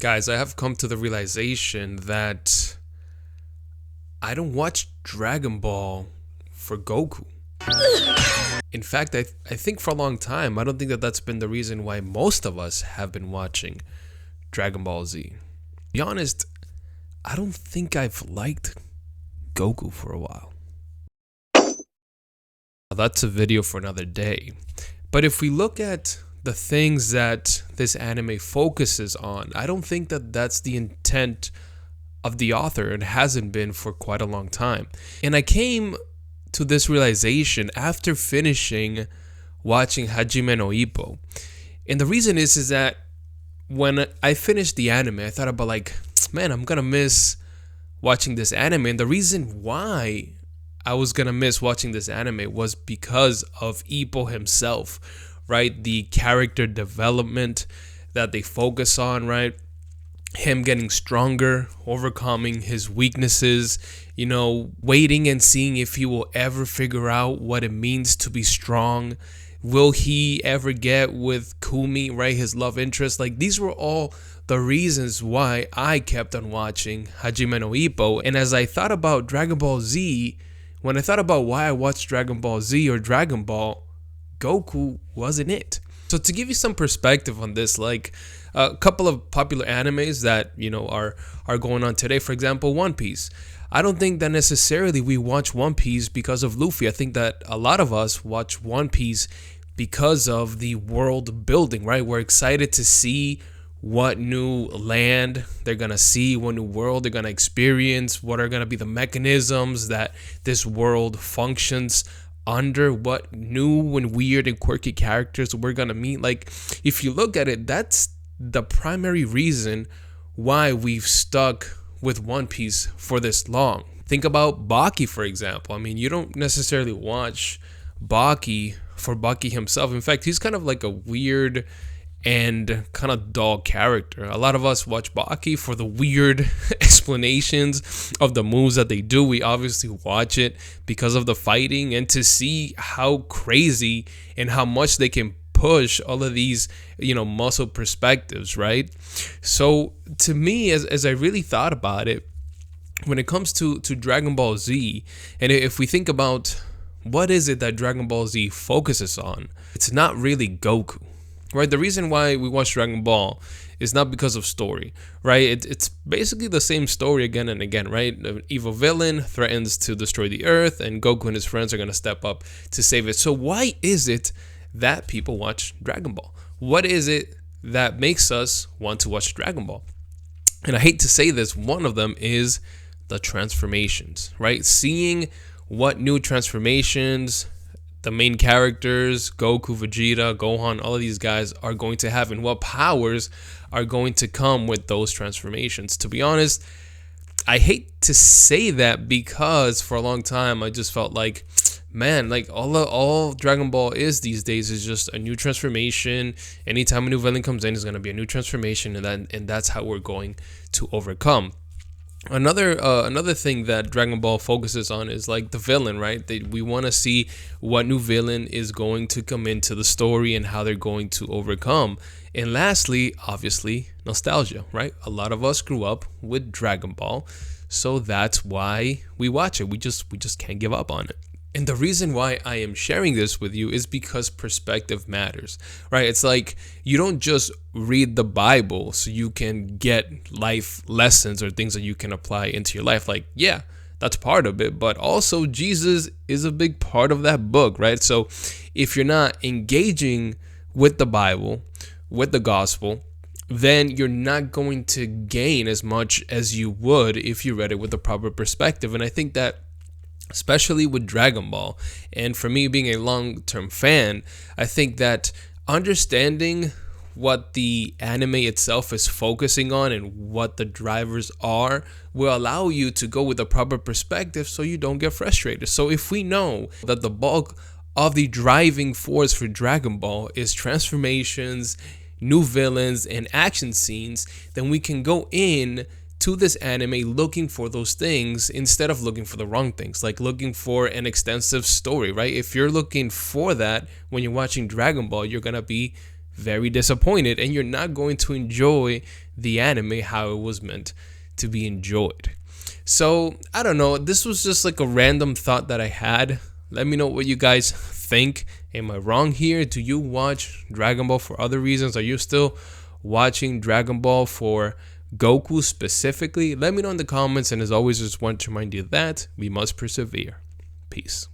Guys, I have come to the realization that I don't watch Dragon Ball for Goku. In fact, I think for a long time, I don't think that that's been the reason why most of us have been watching Dragon Ball Z. To be honest, I don't think I've liked Goku for a while. Now, that's a video for another day. But if we look at the things that this anime focuses on, I don't think that that's the intent of the author. It hasn't been for quite a long time. And I came to this realization after finishing watching Hajimoo no Ippo. And the reason is that when I finished the anime, I thought about man, I'm gonna miss watching this anime. And the reason why I was gonna miss watching this anime was because of Ippo himself, right? The character development that they focus on, right? Him getting stronger, overcoming his weaknesses, waiting and seeing if he will ever figure out what it means to be strong. Will he ever get with Kumi, right? His love interest. These were all the reasons why I kept on watching Hajimoo no Ippo. And as I thought about Dragon Ball Z, when I thought about why I watched Dragon Ball Z or Dragon Ball, Goku wasn't it. So to give you some perspective on this, a couple of popular animes that are going on today, for example, One Piece. I don't think that necessarily we watch One Piece because of Luffy. I think that a lot of us watch One Piece because of the world building, right? We're excited to see what new land they're gonna see, what new world they're gonna experience, what are gonna be the mechanisms that this world functions under, what new and weird and quirky characters we're gonna meet. If you look at it, that's the primary reason why we've stuck with One Piece for this long. Think about Baki, for example. I mean, you don't necessarily watch Baki for Baki himself. In fact, he's kind of like a weird and kind of dull character. A lot of us watch Baki for the weird explanations of the moves that they do. We obviously watch it because of the fighting and to see how crazy and how much they can push all of these muscle perspectives, right? So to me, as I really thought about it, when it comes to Dragon Ball Z, and if we think about what is it that Dragon Ball Z focuses on, it's not really Goku, right? The reason why we watch Dragon Ball is not because of story, right? It's basically the same story again and again, right? An evil villain threatens to destroy the earth, and Goku and his friends are going to step up to save it. So why is it that people watch Dragon Ball? What is it that makes us want to watch Dragon Ball? And I hate to say this, one of them is the transformations, right? Seeing what new transformations the main characters, Goku, Vegeta, Gohan, all of these guys are going to have, and what powers are going to come with those transformations. To be honest, I hate to say that because for a long time I just felt man, all Dragon Ball is these days is just a new transformation. Anytime a new villain comes in, it's going to be a new transformation, and that's how we're going to overcome. Another thing that Dragon Ball focuses on is the villain, right? We want to see what new villain is going to come into the story and how they're going to overcome. And lastly, obviously, nostalgia, right? A lot of us grew up with Dragon Ball, so that's why we watch it. We just can't give up on it. And the reason why I am sharing this with you is because perspective matters, right? It's you don't just read the Bible so you can get life lessons or things that you can apply into your life. Yeah, that's part of it, but also Jesus is a big part of that book, right? So if you're not engaging with the Bible, with the gospel, then you're not going to gain as much as you would if you read it with the proper perspective. And I think that especially with Dragon Ball, and for me being a long-term fan, I think that understanding what the anime itself is focusing on and what the drivers are will allow you to go with the proper perspective so you don't get frustrated. So if we know that the bulk of the driving force for Dragon Ball is transformations, new villains, and action scenes, then we can go in to this anime looking for those things instead of looking for the wrong things, looking for an extensive story, right? If you're looking for that when you're watching Dragon Ball, you're gonna be very disappointed and you're not going to enjoy the anime how it was meant to be enjoyed. So I don't know, this was just like a random thought that I had. Let me know what you guys think. Am I wrong here? Do you watch Dragon Ball for other reasons? Are you still watching Dragon Ball for Goku specifically? Let me know in the comments, and as always, just want to remind you that we must persevere. Peace.